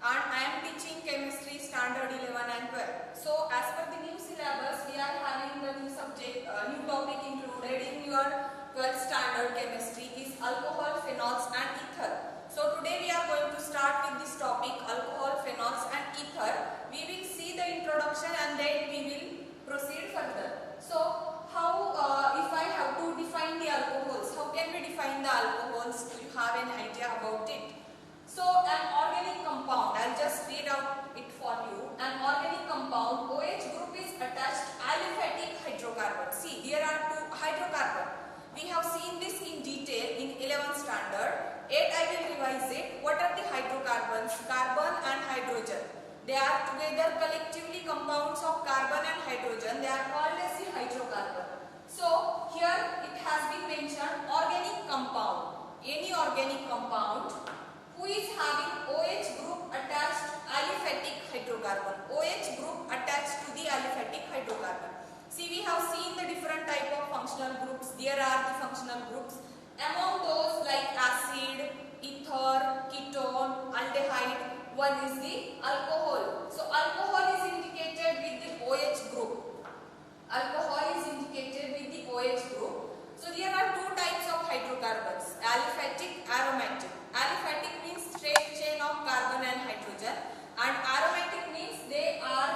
and I am teaching chemistry standard 11 and 12. So as per the new syllabus, we are having the new subject, new topic included in your 12th standard chemistry is alcohol, phenols and ether. So today we are going to start with this topic, alcohol, phenols and ether. We will see the introduction and then we will proceed further. So how, if I have to define the alcohols, how can we define the alcohols? Do you have an idea about it? So an organic compound, I'll just read out it for you. An organic compound, OH group is attached aliphatic hydrocarbon. See, there are two hydrocarbon. We have seen this in detail in 11th standard. 8 I will revise it. What are the hydrocarbons? Carbon and hydrogen. They are together collectively compounds of carbon and hydrogen. They are called as the hydrocarbon. So here it has been mentioned organic compound. Any organic compound who is having OH group attached aliphatic hydrocarbon. OH group attached to the aliphatic hydrocarbon. See, we have seen the different type of functional groups. There are the functional groups. Among those like acid, ether, ketone, aldehyde, one is the alcohol. So alcohol is indicated with the OH group. Alcohol is indicated with the OH group. So there are two types of hydrocarbons, aliphatic, aromatic. Aliphatic means straight chain of carbon and hydrogen, and aromatic means they are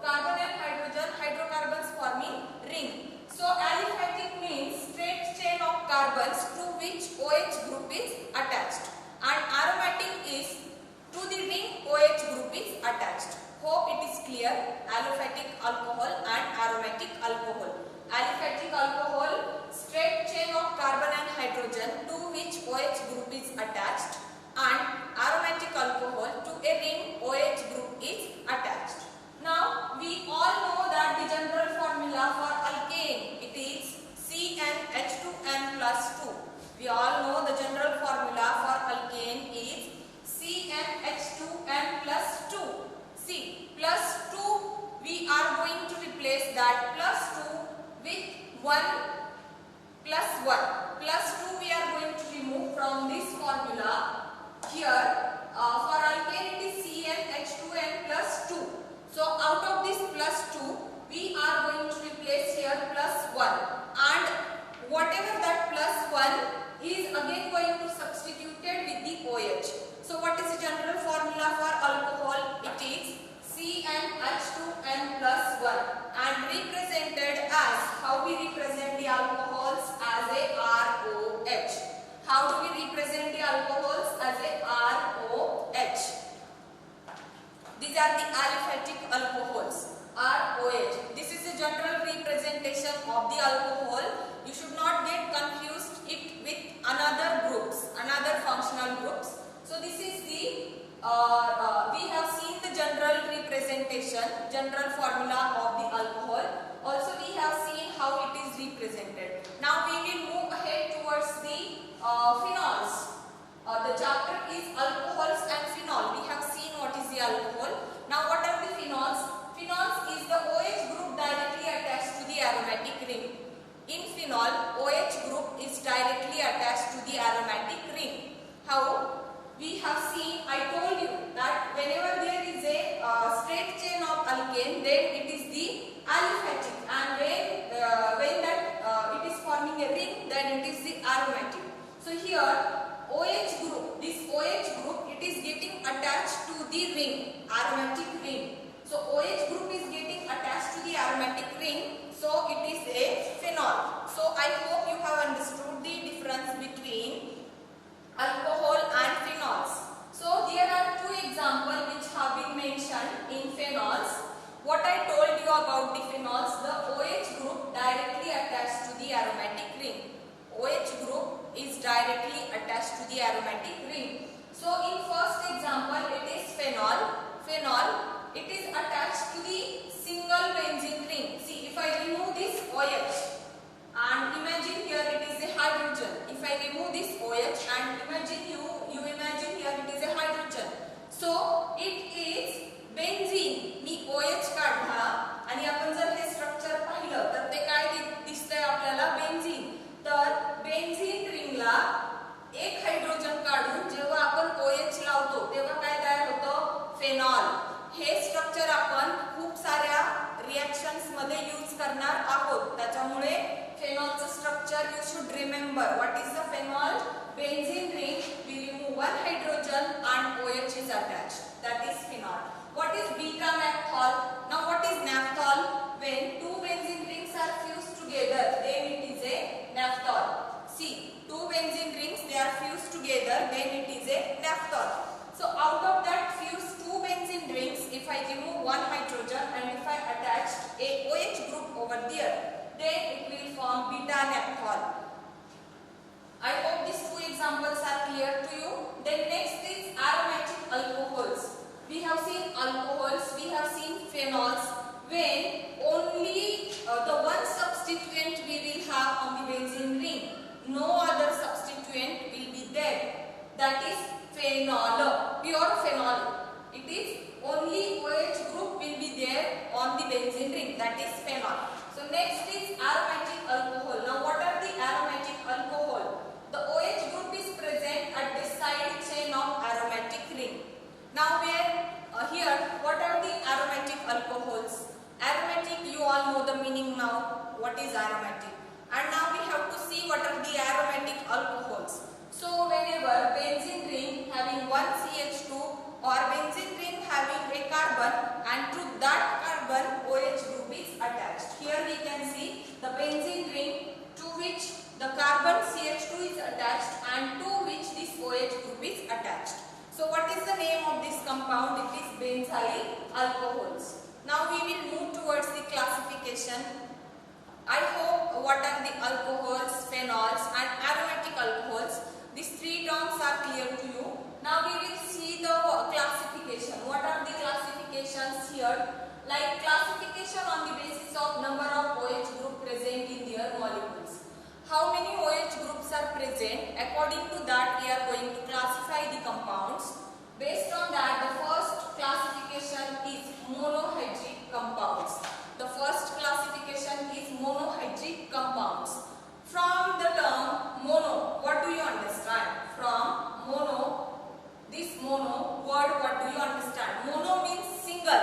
carbon and hydrogen hydrocarbons forming ring. So aliphatic means straight chain of carbons to which OH group is attached, and aromatic is to the ring OH group is attached. Hope it is clear. Aliphatic alcohol and aromatic alcohol. Aliphatic alcohol, straight chain of carbon and hydrogen to which OH group is attached, and aromatic alcohol to a ring OH group is attached. Now we all know that the general formula for alkane, it is CnH2n plus 2. We all know the general formula for alkane is CnH2n plus 2. See, plus 2 we are going to replace that plus 2 with 1 plus 1. Plus 2 we are going to remove from this formula. Here for alkane it is CnH2n plus 2. So out of this plus 2 we are going to replace here plus 1, and whatever that plus 1 is again going to substituted with the OH. So what is the general formula for alcohol? It is CnH2n plus 1 and represented as, how we represent the alcohols? As a ROH. How do we represent the alcohols? As a ROH. These are the aliphatic alcohols, ROH. This is the general representation of the alcohol. You should not get confused it with another groups, another functional groups. So this is the we have seen the general representation, general formula of the alcohol. Also we have seen how it is represented. Now we will move ahead towards the phenols. The chapter is alcohols and phenol. We have seen what is the alcohol. Now what are the phenols? Phenols is the OH group directly attached to the aromatic ring. In phenol, OH group is directly attached to the aromatic ring. How? We have seen, I told you that whenever there is a straight chain of alkane, then it is the aliphatic, and when that it is forming a ring, then it is the aromatic. So here OH group, this OH group, it is getting attached to the ring, aromatic ring. So OH group is getting attached to the aromatic ring, so it is a phenol. So I hope you have understood the difference between alcohol and phenols. So there are two examples which have been mentioned in phenols. What I told you about the phenols, the OH group directly attached to the aromatic ring. OH group is directly attached to the aromatic ring. So in first example it is phenol. Phenol, it is attached to the single benzene ring. See, if I remove this OH and imagine here it is a hydrogen. If I remove this OH and imagine you imagine here it is a hydrogen. So it is benzene. Me OH काढला आणि आपण जर हे structure पाहिलं तर ते काय दिसतंय आपल्याला? बेन्झीन. तर बेन्झीन रिंगला एक हायड्रोजन काढून जेव्हा आपण OH लावतो तेव्हा काय तयार होतं? Sir, you should remember what is the phenol? Benzene ring, we remove one hydrogen and OH is attached. That is phenol. What is beta-naphthol? Now what is naphthol? When two benzene rings are fused together, then it is a naphthol. See, two benzene rings, they are fused together, then it is a naphthol. So out of that fused two benzene rings, if I remove one hydrogen and if I attach a OH group over there, then it will form beta-naphthol. I hope these two examples are clear to you. Then next is aromatic alcohols. We have seen alcohols, we have seen phenols. When only the one substituent we will have on the benzene ring, no other substituent will be there. That is phenol, pure phenol. It is only OH group will be there on the benzene ring. That is phenol. So next is aromatic alcohol. Now what are the aromatic alcohol? The OH group is present at the side chain of aromatic ring. Now here what are the aromatic alcohols? Aromatic, you all know the meaning now. What is aromatic? And now we have to see what are the aromatic alcohols. So whenever benzene ring having one CH2 or benzene ring having a carbon, and to that carbon OH group is attached. Here we can see the benzene ring to which the carbon CH2 is attached and to which this OH group is attached. So what is the name of this compound? It is benzyl alcohols. Now we will move towards the classification. I hope what are the alcohols, phenols and aromatic alcohols. These three terms are clear to you. Now we will see the classification. What are the classifications here? Like classification on the basis of number of OH group present in their molecules. How many OH groups are present? According to that, we are going to classify the compounds. Based on that, the first classification is monohydric compounds. The first classification is monohydric compounds. From the term mono, what do you understand? From mono, this mono word, what do you understand? Mono means single,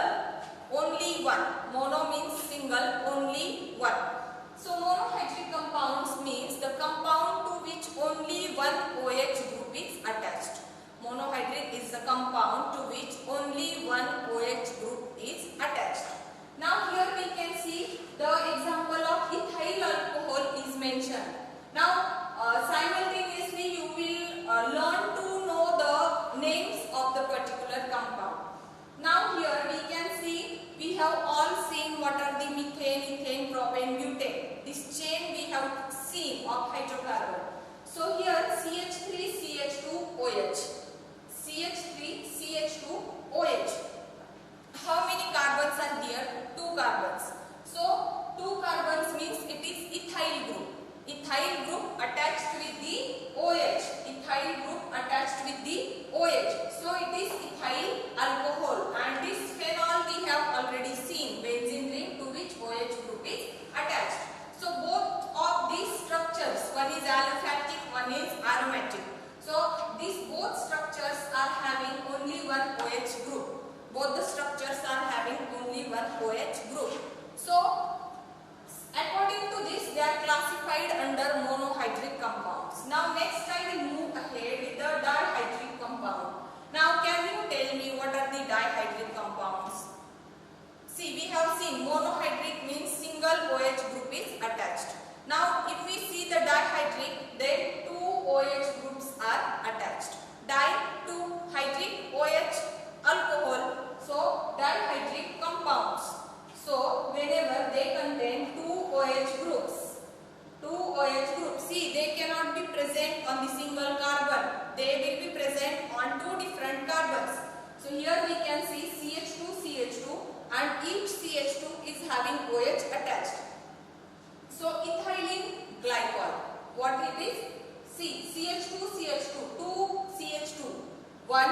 only one. Mono means single, only one. So monohydric compounds means the compound to which only one OH group is attached. Monohydric is the compound to which only one OH group is attached. Now here we can see the example of ethyl alcohol is mentioned. Now simultaneously you will learn to know the names of the particular compound. Now here we can see, we have all seen what are the methane, ethane, propane, butane. This chain we have seen of hydrocarbon. So here CH3CH2OH. CH3CH2OH. How many carbons are here? 2 carbons. So 2 carbons means it is ethyl group. Ethyl group attached with the OH. Ethyl group attached with the OH. So it is ethyl alcohol. And this phenol we have already seen. Benzene ring to which OH group is attached. So both of these structures, one is aliphatic, one is aromatic. So these both structures are having only one OH group. Both the structures are having only one OH group. So according to this, they are classified under monohydric compounds. Now next I will move ahead with the dihydric compound. Now can you tell me what are the dihydric compounds? See, we have seen monohydric means single OH group is attached. Now if we see the dihydric, then 2 OH groups are attached. Di, 2, hydric, OH, alcohol. So dihydric compounds. So whenever they contain 2 OH groups, 2 OH groups, see, they cannot be present on the single carbon. They will be present on 2 different carbons. So here we can see CH2, CH2 and each CH2 is having OH attached. So ethylene glycol, what it is? See, CH2, CH2, 2 CH2, 1,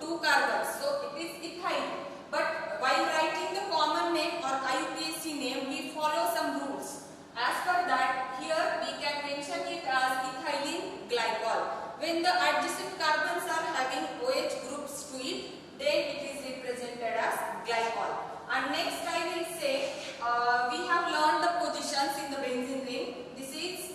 2 carbons. So it is ethyl. But while writing the common name or IUPAC name, we follow some rules. As per that, here we can mention it as ethylene glycol. When the adjacent carbons are having OH groups to it, then it is represented as glycol. And next I will say, we have learned the positions in the benzene ring. This is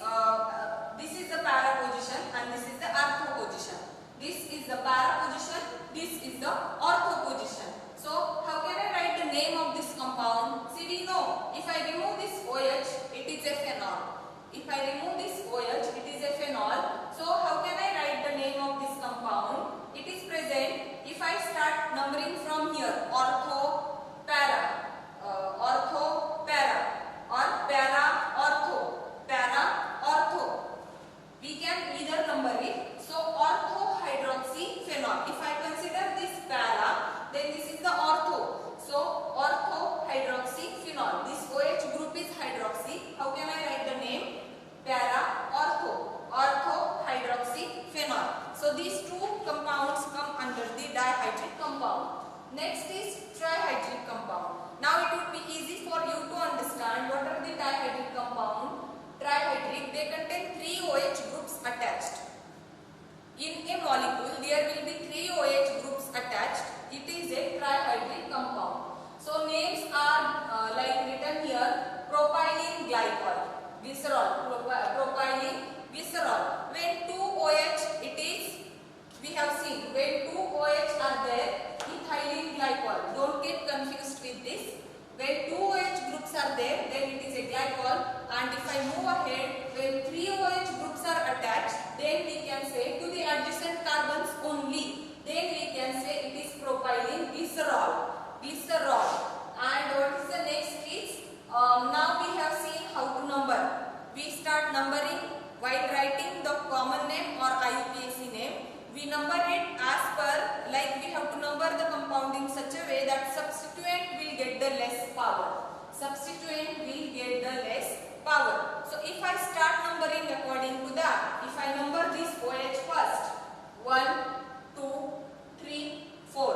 I remove this OH, it is a phenol. If I remove this OH, it is a phenol. So how can I write the name of this compound? It is present. If I start numbering from here, ortho, para, ortho, para, or para, ortho, para, ortho. We can either number it. So ortho hydroxyphenol. If I consider this para, then this is the ortho. So ortho hydroxyphenol. This OH group is hydroxy. How can I write the name? Para, ortho, ortho hydroxyphenol. So these two compounds come under the dihydric compound. Next is trihydric compound. Now it would be easy for you to understand what are the dihydric compound. Trihydric, they contain 3 OH groups attached. In a molecule, there will be 3 OH groups attached. It is a trihydric compound. So names are like written here: propylene glycol, glycerol, propylene glycerol. When 2 OH, it is, we have seen, when 2 OH are there, ethylene glycol. Don't get confused with this. When 2 OH groups are there, then it is a glycol. And if I move ahead, when 3 OH groups are attached, then we can say to the adjacent carbons only, then we can say it is propylene glycerol. Glycerol. And what is the next is, now we have seen how to number. We start numbering while writing the common name or IUPAC name. We number it as per, like we have to number the compound in such a way that substituent will get the less power. Substituent will get the less power. So if I start numbering according to that, if I number this OH first, 1, 2, 3, 4.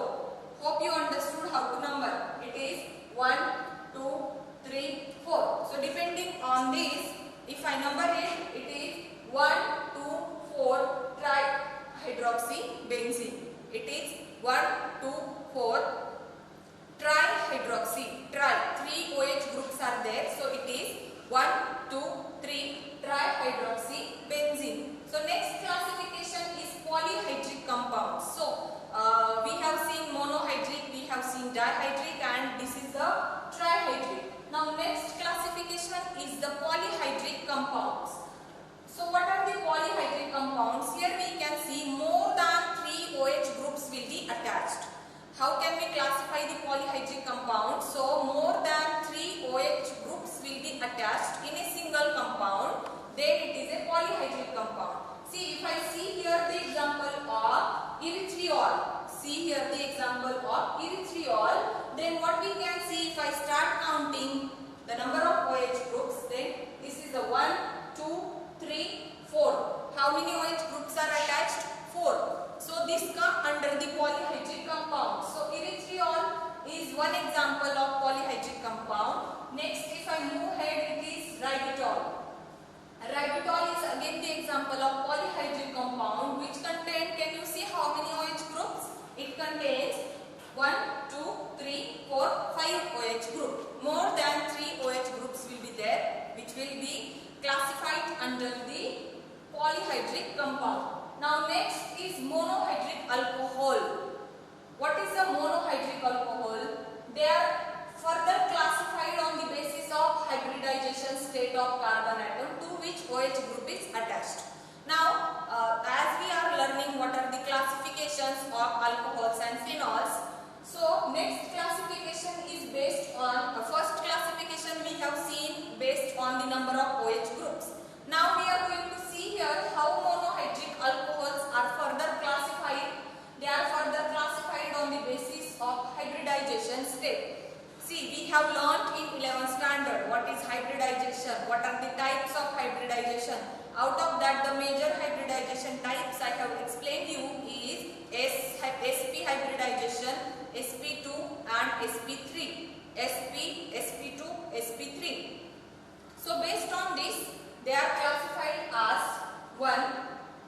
Hope you understood how to number. It is 1, 2, 3, 4. So depending on this, if I number it, it is 1, 2, 4 trihydroxybenzene. It is 1, 2, 4 trihydroxy. Tri, 3 OH groups are there. So it is 1, 2, 3 trihydroxybenzene. So next classification is polyhydric compounds. So we have seen monohydric, we have seen dihydric, and this is the trihydric. Now next classification is the polyhydric compounds. So what are the polyhydric compounds? Here we can see more than 3 OH groups will be attached. How can we classify the polyhydric compound? So more than 3 OH groups will be attached in a single compound, then it is a polyhydric compound. See, if I see here the example of erythritol, see here the example of erythritol, then what we can see, if I start counting the number of OH groups, then this is the 1, 2, 3, 4. How many OH groups are attached? 4. So this comes under the polyhydric compound. So erythritol is one example of polyhydric compound. Next, if I move ahead, it is ribitol. Ribitol is again the example of polyhydric compound which contain, can you see how many OH groups? It contains 1, 2, 3, 4, 5 OH group. More than 3 OH groups will be there, which will be classified under the polyhydric compound. Now next is monohydric alcohol. What is a monohydric alcohol? They are further classified on the basis of hybridization state of carbon atom to which OH group is attached. Now as we are learning what are the classifications of alcohols and phenols, so next classification is based on, first classification we have seen based on the number of OH groups. Now we are going to see here how monohydric alcohols are further classified. They are further classified on the basis of hybridization state. See, we have learnt in 11th standard what is hybridization, what are the types of hybridization. Out of that, the major hybridization types I have explained you is sp hybridization, sp2 and sp3. sp, sp2, sp3. So based on this, they are classified as 1.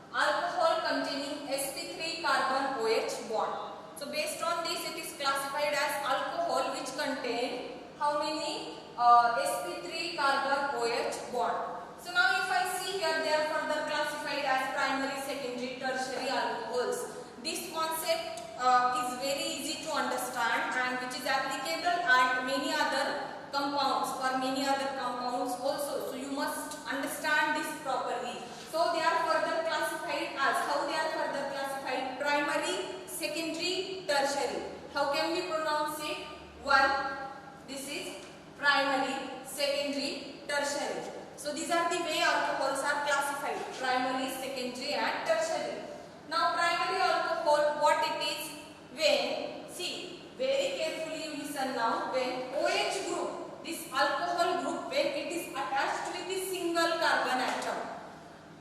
Alcohol containing sp3 carbon OH bond. So based on this, it is classified as alcohol which contain how many sp3 carbon OH bond. So now if I see here, they are further classified as primary, secondary, tertiary alcohols. This concept is very easy to understand and which is applicable at many other compounds. For many other compounds also. So you must understand this properly. So they are further classified as, how they are further classified? Primary, secondary, tertiary. How can we pronounce it? One, this is primary, secondary, tertiary. So these are the way alcohols are classified: primary, secondary and tertiary. Now primary alcohol, what it is? When, see, very carefully you listen now, when OH group, this alcohol group, when it is attached with the single carbon atom,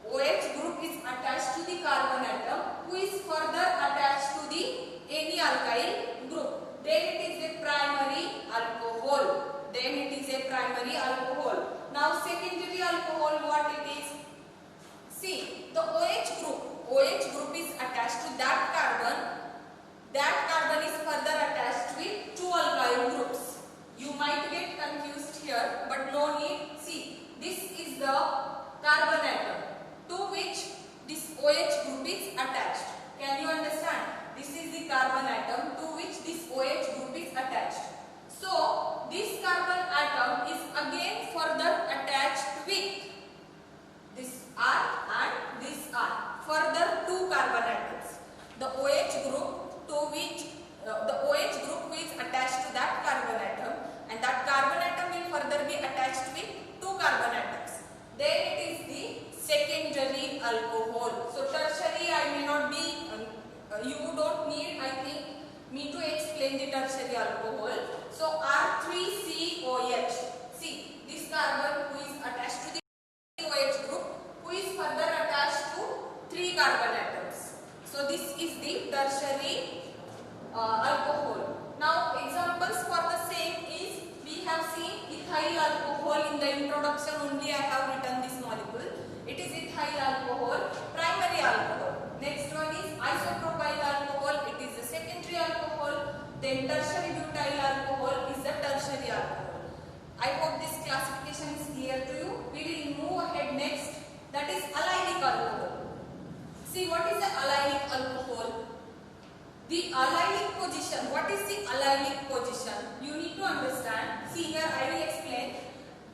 OH group is attached to the carbon atom who is further attached to the any alkyl group, then it is a primary alcohol. Then it is a primary alcohol. Now secondary alcohol, what it is? See, the OH group is attached to that carbon. That carbon is further attached with two alkyl groups. You might get confused here, but no need. See, this is the carbon atom to which this OH group is attached. Can you understand? This is the carbon atom to which this OH group is attached. So, this carbon atom is again further attached with this R and this R. Further two carbon atoms. The OH group to which the OH group is attached to that carbon atom, and that carbon atom will further be attached with two carbon atoms. Then it is the secondary alcohol. So tertiary I may not be, you don't need, I think, me to explain the tertiary alcohol. So R3COH. See, this carbon who is attached to the OH group, who is further attached to three carbon atoms. So this is the tertiary alcohol. Now examples for the same is, we have seen ethyl alcohol. In the introduction only I have written this molecule. It is ethyl alcohol, primary alcohol. Next one is isopropyl alcohol. It is the secondary alcohol. Then tertiary butyl alcohol is the tertiary alcohol. I hope this classification is clear to you. We will move ahead next. That is allylic alcohol. See, what is the allylic alcohol? The allylic position. What is the allylic position? You need to understand. See, here I will explain.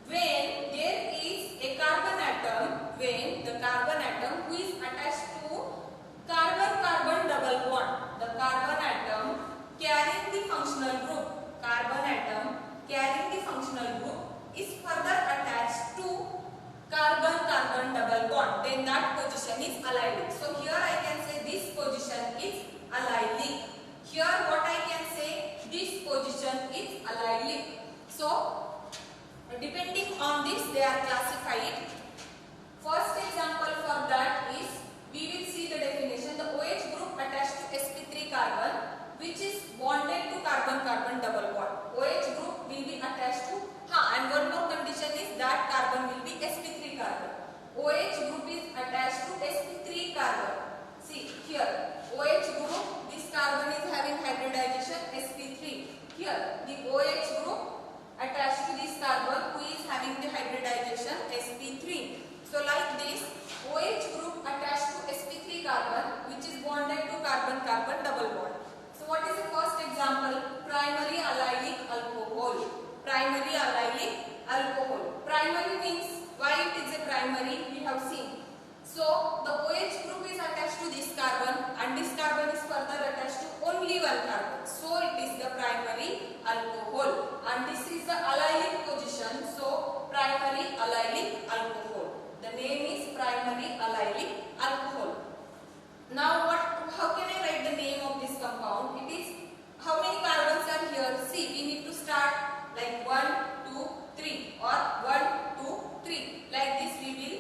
When there is a carbon atom, when the carbon atom who is attached to carbon-carbon double bond, the carbon atom carrying the functional group, carbon atom carrying the functional group is further attached to carbon-carbon double bond, then that position is allylic. So here I can say this position is allylic. Here what I can say, this position is allylic. So depending on this they are classified. First example for that is, we will see the definition. The OH group attached to sp3 carbon which is bonded to carbon-carbon double bond. OH group will be attached to, and one more condition is that carbon will be sp3 carbon. OH group is attached to sp3 carbon. See here, OH group, this carbon is having hybridization sp3. Here the OH group attached to this carbon who is having the hybridization sp3. So like this, OH group attached to sp3 carbon which is bonded to carbon-carbon double bond. So what is the first example? Primary allylic alcohol. Primary allylic alcohol. Primary means, why it is a primary we have seen. So the OH group is attached to this carbon and this carbon is further attached to only one carbon. So it is the primary alcohol, and this is the allylic position. So primary allylic alcohol. The name is primary allylic alcohol. Now how can I write the name of this compound? It is, how many carbons are here? See, we need to start like 1, 2, 3 or 1, 2, 3. Like this we will,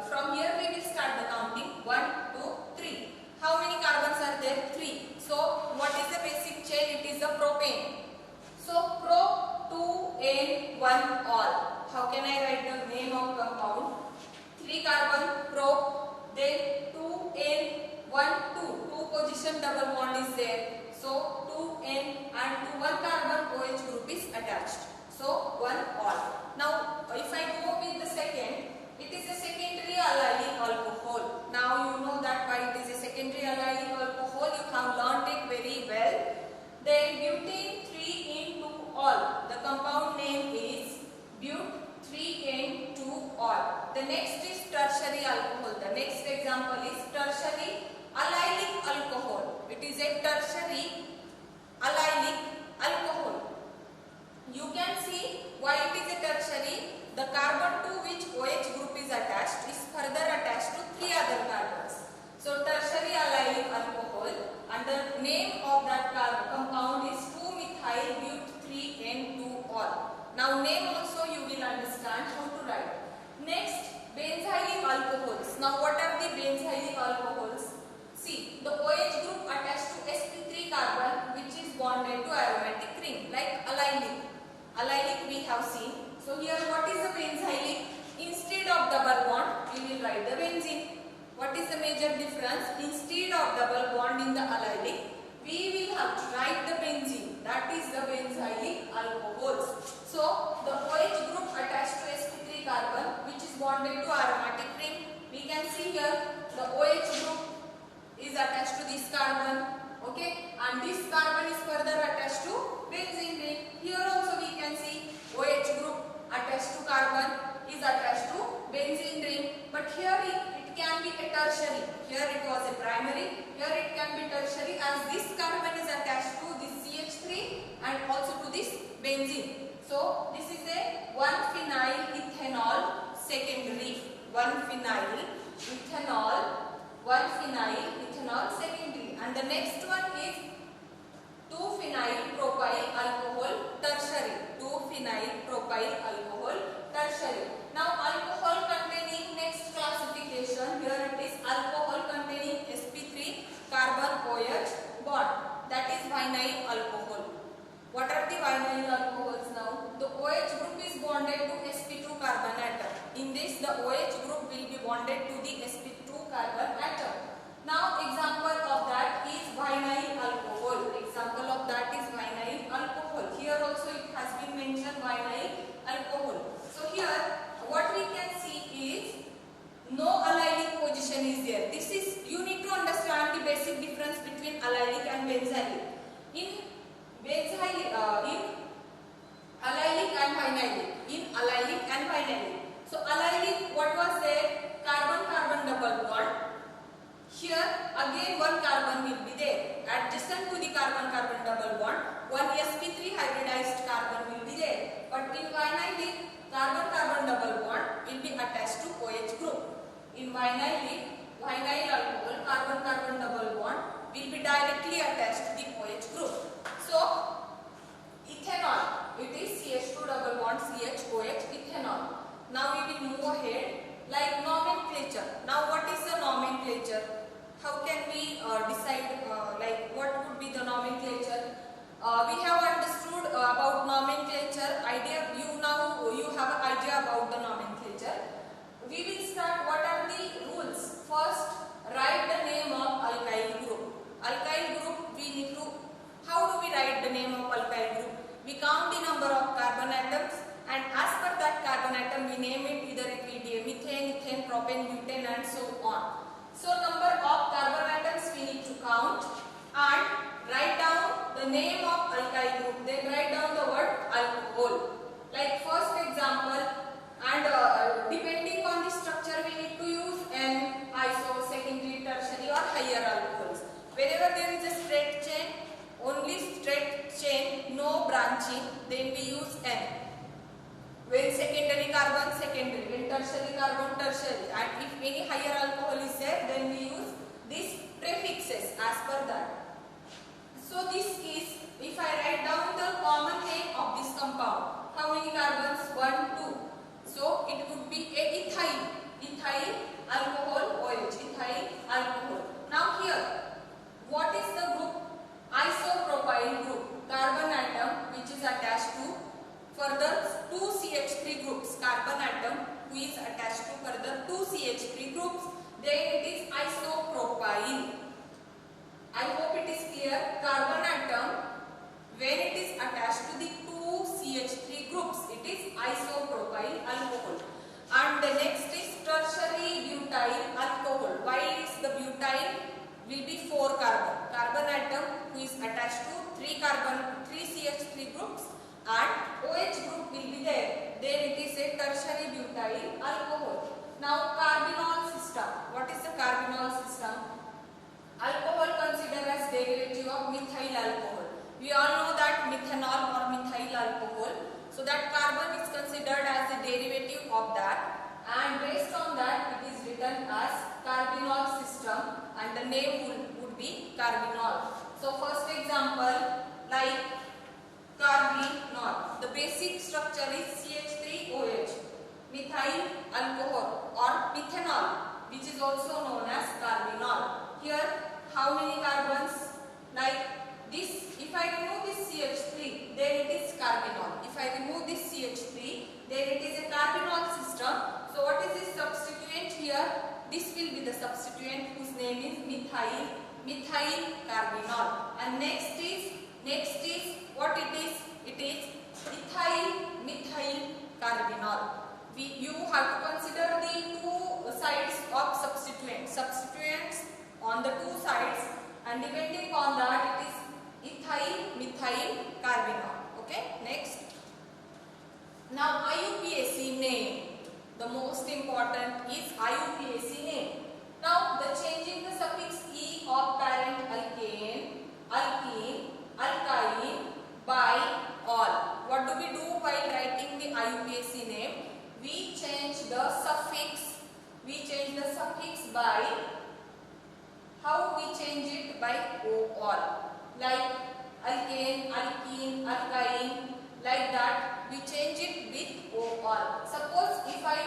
from here we will start the counting. 1, 2, 3. How many carbons are there? 3. So what is the basic chain? It is the propane. So pro 2 N 1 all. How can I write the name of compound? 3 carbon pro, then 2 N 1 2. 2 position double bond is there. So 2 N and to 1 carbon OH group is attached. So 1 all. Now if I go with the second, it is a secondary allylic alcohol. Now you know that why it is a secondary allylic alcohol. You have learnt it very well. Then butane 3 in 2 all. The compound name is butane. the next is tertiary alcohol. The next example is tertiary allylic alcohol. It is a tertiary allylic alcohol. You can see why it is a tertiary. The carbon to which OH group is attached is further attached to 3 other carbons. So tertiary allylic alcohol, and the name of that compound is 2-methyl but3-N2-ol. Now name also you will understand how to write. Next, benzylic alcohols. Now what are the benzylic alcohols? See, the OH group attached to sp3 carbon which is bonded to aromatic ring, like allylic. Allylic we have seen. So here what is the benzylic? Instead of double bond, we will write the benzene. What is the major difference? Instead of double bond in the allylic, we will have to write the benzene. That is the benzylic alcohols. So the OH group attached to sp3 carbon which is bonded to aromatic ring. We can see here the OH group is attached to this carbon. Okay, and this carbon is further attached to benzene ring. Here also we can see OH group attached to carbon is attached to benzene ring. But here it can be a tertiary. Here it was a primary. Here it can be tertiary as this carbon is attached to this CH3 and also to this benzene. So this is a 1-phenyl ethanol secondary. 1-phenyl ethanol secondary. And the next one is 2-phenyl propyl alcohol tertiary. 2-phenyl propyl alcohol tertiary. Now alcohol containing next classification, here it is alcohol containing sp3 carbon OH bond, that is vinyl alcohol. What are the vinyl alcohols now? The OH group is bonded to sp2 carbon atom. In this the OH group will be bonded to the sp2 carbon atom. Now example of that is vinyl alcohol. Example of that is vinyl alcohol. Here also it has been mentioned vinyl alcohol. So here what we can see is no allylic position is there. This is, you need to understand the basic difference between allylic and benzylic. In benzylic, in allylic and vinylic. In allylic and vinylic. So allylic, what was there? Carbon-carbon double bond. Here again one carbon will be there. Adjacent to the carbon-carbon double bond, one sp3 hybridized carbon will be there. But in vinylic, carbon-carbon double bond will be attached to OH group. In vinyl alcohol, carbon-carbon double bond will be directly attached to the OH group. So ethanol, it is CH2 double bond CH-OH ethanol. Now we will move ahead like nomenclature. Now what is the nomenclature? How can we decide like what would be the nomenclature? We have understood about nomenclature. You have an idea about the nomenclature. We will start. What are the rules? First, write the name of alkyl group. Alkyl group, we need to. How do we write the name of alkyl group? We count the number of carbon atoms, and as per that carbon atom, we name it. Either it will be a methane, ethane, propane, butane, and so on. So number of carbon atoms we need to count and write down the name of alkyl group. Then write down the word alcohol. Like first example, and depending on the structure we need to use N, iso, secondary, tertiary or higher alcohols. Wherever there is a straight chain, only straight chain, no branching, then we use N. When secondary carbon, secondary. When tertiary carbon, tertiary. And if any higher alcohol is there, then we use these prefixes as per that. So this is, if I write down the common name of this compound, how many carbons? 1, 2. So it would be a ethyl alcohol OH, ethyl alcohol. Now here, what is the group? Isopropyl group, carbon atom which is attached to further 2 CH3 groups, carbon atom who is attached to further 2 CH3 groups, then it is isopropyl. I hope it is clear. Carbon atom, when it is attached to the 2 CH3 groups, it is isopropyl alcohol. And the next is tertiary butyl alcohol. Why is the butyl? Will be 4 carbon. Carbon atom who is attached to 3 CH3 groups and OH group will be there. Then it is a tertiary butyl alcohol. So that carbon is considered as a derivative of that, and based on that it is written as carbinol system, and the name would be carbinol. So first example, like carbinol. The basic structure is CH3OH, methyl alcohol or methanol, which is also known as carbinol. Here, how many carbons? Like this, if I remove this CH3, then it is carbinol. If I remove this CH3, then it is a carbinol system. So what is this substituent here? This will be the substituent whose name is methyl carbinol. And next is what it is? It is methyl carbinol. You have to consider the two sides of substituents on the two sides, and depending on that it is methyl carbinol. Okay, next. Now IUPAC name. The most important is IUPAC name. Now the changing the suffix E of parent alkane, alkene, alkyne by all. What do we do while writing the IUPAC name? We change the suffix. By how we change it? By O all. Like alkane, alkene, alkyne, like that we change it with O all. Suppose if I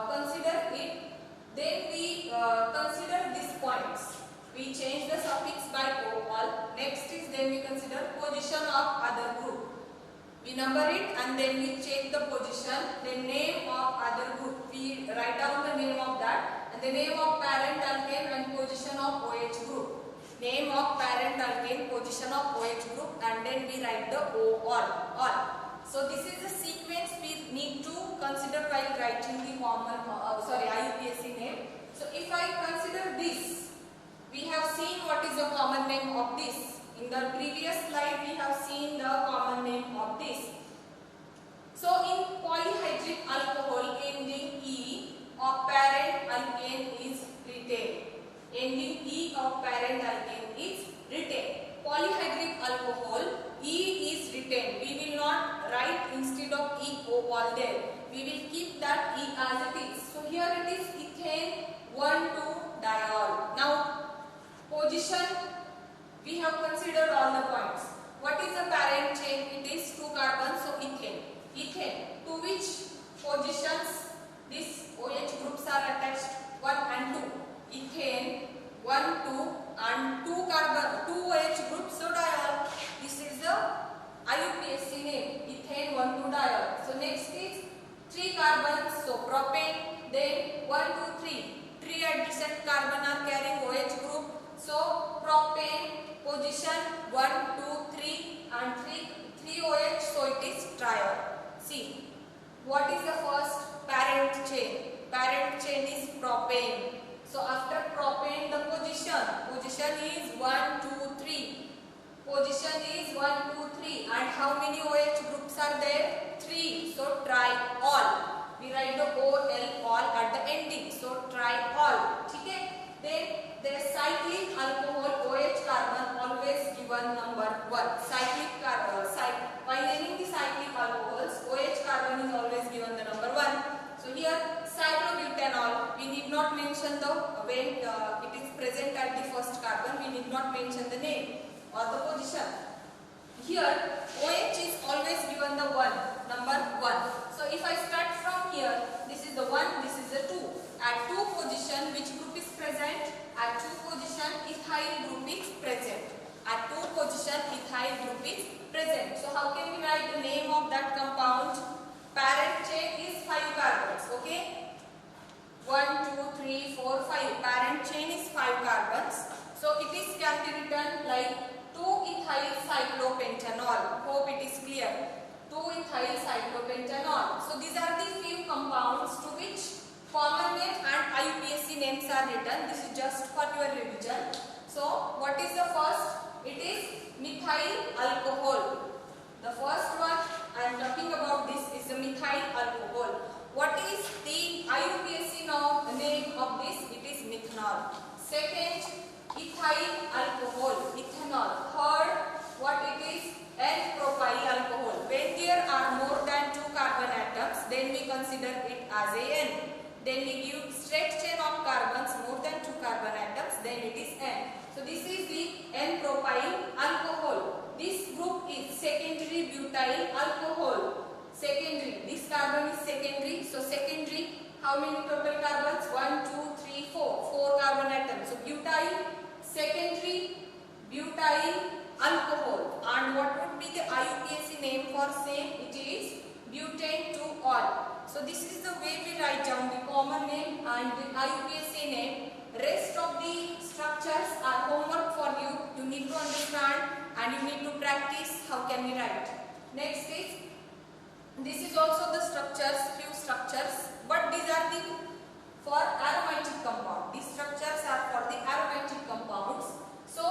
consider it, then we consider these points. We change the suffix by O all. Next is then we consider position of other group. We number it and then we check the position, the name of other group. We write down the name of that and the name of parent alkane and position of OH group. Name of parent alkane, position of OH group, and then we write the O all. So this is the sequence we need to consider while writing the IUPAC name. So if I consider this, we have seen what is the common name of this. In the previous slide we have seen the common name of this. So in polyhydric alcohol, ending E of parent alkane is retained. Ending E of parent alkane is retained. Polyhydric alcohol, E is retained. We will not write instead of E O all there. We will keep that E as it is. So here it is ethane 1,2-diol. Now position, we have considered all the points. What is the parent chain? It is 2 carbons, so ethane. Ethane, to which positions these OH groups are attached? 1 and 2. Ethane 1, 2 and 2 carbon, 2 OH groups, so diol. This is the IUPAC name, ethane 1,2-diol. So next is 3 carbons, so propane. Then 1, 2, 3. 3 adjacent carbon are carrying OH group. So propane, position 1, 2, 3 and 3 OH, so it is triol. See, what is the first parent chain? Parent chain is propane. So after propane, the position is 1, 2, 3. Position is 1, 2, 3. And how many OH groups are there? 3. So triol. We write the OL all at the ending. So triol. Okay. Then the cyclic alcohol OH carbon always given number 1. Cyclic carbon. While naming the cyclic alcohols, OH carbon is always given the number 1. So here cyclobutanol, we need not mention the when it is present at the first carbon, we need not mention the name or the position. Here OH is always given the 1, number 1. So if I start from here, this is the 1, this is the 2. At 2 position, which group is present? At 2 position, ethyl group is present. At 2 position, ethyl group is present. So how can we write the name of that compound? Parent chain is 5 carbons. Okay, 1, 2, 3, 4, 5. Parent chain is 5 carbons. So it is can be written like 2-ethyl cyclopentanol. Hope it is clear. 2-ethyl cyclopentanol. So these are the few compounds to which common name and IUPAC names are written. This is just for your revision. So what is the first? It is methyl alcohol. The first one I am talking about this is the methyl alcohol. What is the IUPAC name of this? It is methanol. Second, ethyl alcohol, ethanol. Third, what it is? N-propyl alcohol. When there are more than 2 as a N. Then we give straight chain of carbons more than 2 carbon atoms, then it is N. So this is the N-propyl alcohol. This group is secondary butyl alcohol. Secondary. This carbon is secondary. So secondary, how many total carbons? 1, 2, 3, 4. 4 carbon atoms. So butyl, secondary butyl alcohol. And what would be the IUPAC name for same? It is butane 2-ol. So this is the way we write down the common name and the IUPAC name. Rest of the structures are homework for you. You need to understand and you need to practice how can we write. Next is, this is also the structures, few structures, but these are the for aromatic compound. These structures are for the aromatic compounds. So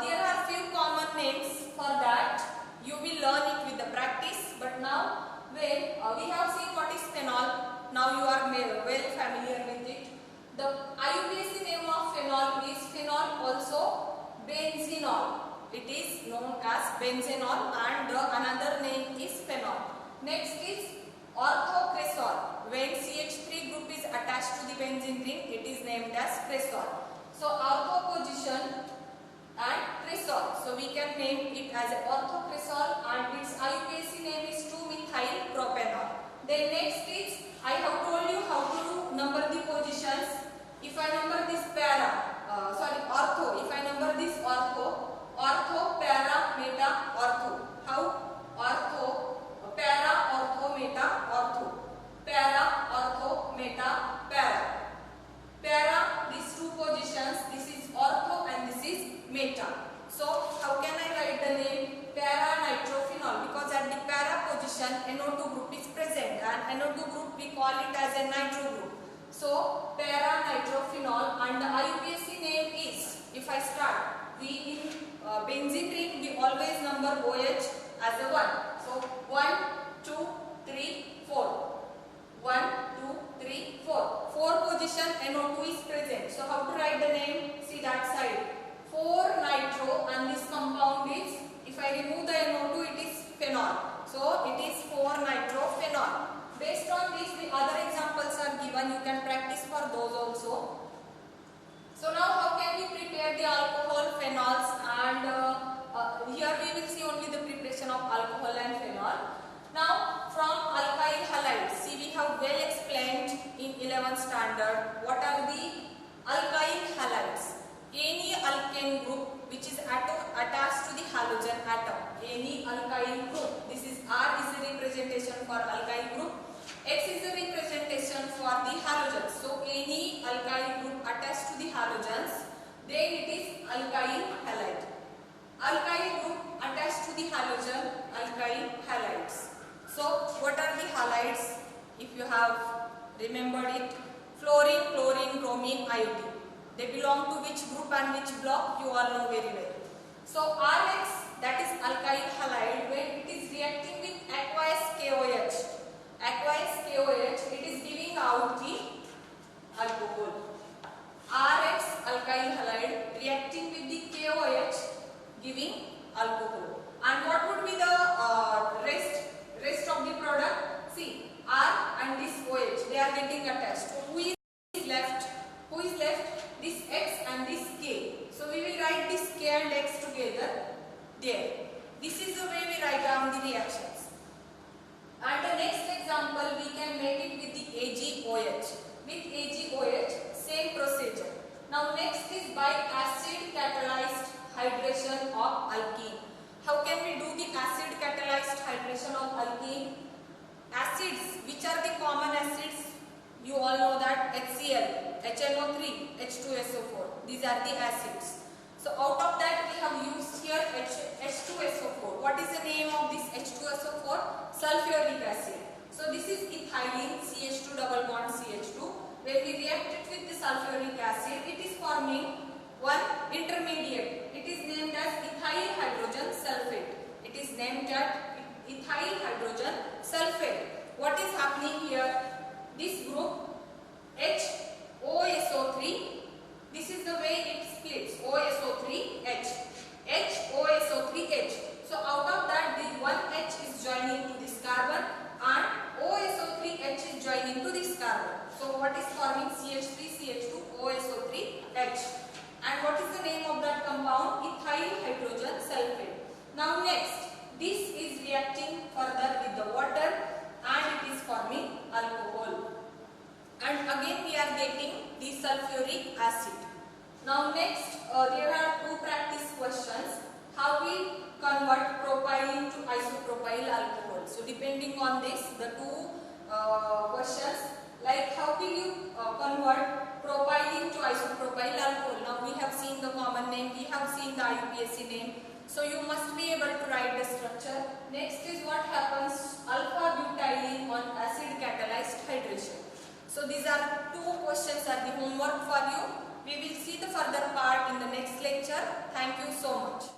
there are few common names for that. You will learn it with the practice. But now when we have seen what is phenol, now you are well familiar with it. The IUPAC name of phenol is phenol, also benzenol. It is known as benzenol, and another name is phenol. Next is orthocresol. When CH3 group is attached to the benzene ring, it is named as cresol. So ortho position and cresol. So we can name it as orthocresol, and its IUPAC name is 2-methyl propanol. Then next is, I have told you how to number the positions. If I number this ortho, if I number this ortho, para, meta, ortho. How? Ortho, para, ortho, meta, ortho. Para, ortho, meta, para. Para, these two positions, this is ortho and this is meta. So how can I write the name? Para nitrophenol, because at the para position NO2 group is present, and NO2 group we call it as a nitro group. So para nitrophenol, and the IUPAC name is, if I start, we in benzene ring we always number OH as a 1. So 1, 2, 3, 4. 1, 2, 3, 4. 4 position NO2 is present. So how to write the name? See that side. 4 nitro, and this compound is, if I remove the NO2, it is phenol. So it is 4 nitrophenol. Based on this, the other examples are given. You can practice for those also. So now how can we prepare the alcohol, phenols, and here we will see only the preparation of alcohol and phenol. Now from alkyl halides, see we have well explained in 11th standard what are the alkyl halides. Any alkane group which is attached to the halogen atom. Any alkyl group. This is R is the representation for alkyl group. X is the representation for the halogens. So any alkyl group attached to the halogens, then it is alkyl halide. Alkyl group attached to the halogen, alkyl halides. So what are the halides? If you have remembered it, fluorine, chlorine, bromine, iodine. They belong to which group and which block? You all know very well. So RX, that is alkyl halide, when it is reacting with aqueous KOH. Aqueous KOH, it is giving out the alcohol. RX, alkyl halide, reacting with the KOH, giving alcohol. And what would be the rest of the product? See, R and this OH, they are getting attached. So who is left? Who is left? This X and this K. So we will write this K and X together there. This is the way we write down the reactions. And the next example we can make it with the AgOH. With AgOH, same procedure. Now next is by acid catalyzed hydration of alkene. How can we do the acid catalyzed hydration of alkene? Acids, which are the common acids? You all know that HCl, HNO3, H2SO4. These are the acids. So out of that we have used here H2SO4. What is the name of this H2SO4? Sulfuric acid. So this is ethylene, CH2 double bond CH2. When we react it with the sulfuric acid, it is forming one intermediate. It is named as ethyl hydrogen sulfate. It is named as ethyl hydrogen sulfate. What is happening here? This group HOSO3, this is the way it splits. OSO3H, HOSO3H. So out of that, the one H is joining to this carbon and OSO3H is joining to this carbon. So what is forming CH3CH2OSO3H. And what is the name of that compound? Ethyl hydrogen sulfate. Now next, this is reacting further with the water and it is forming alcohol. And again we are getting disulfuric acid. Now next, there are two practice questions. How we convert propylene to isopropyl alcohol. So depending on this, the two questions, like how will you convert propylene to isopropyl alcohol. Now we have seen the common name, we have seen the IUPAC name. So you must be able to write the structure. Next is what happens alpha butylene on acid catalyzed hydration. So these are two questions are the homework for you. We will see the further part in the next lecture. Thank you so much.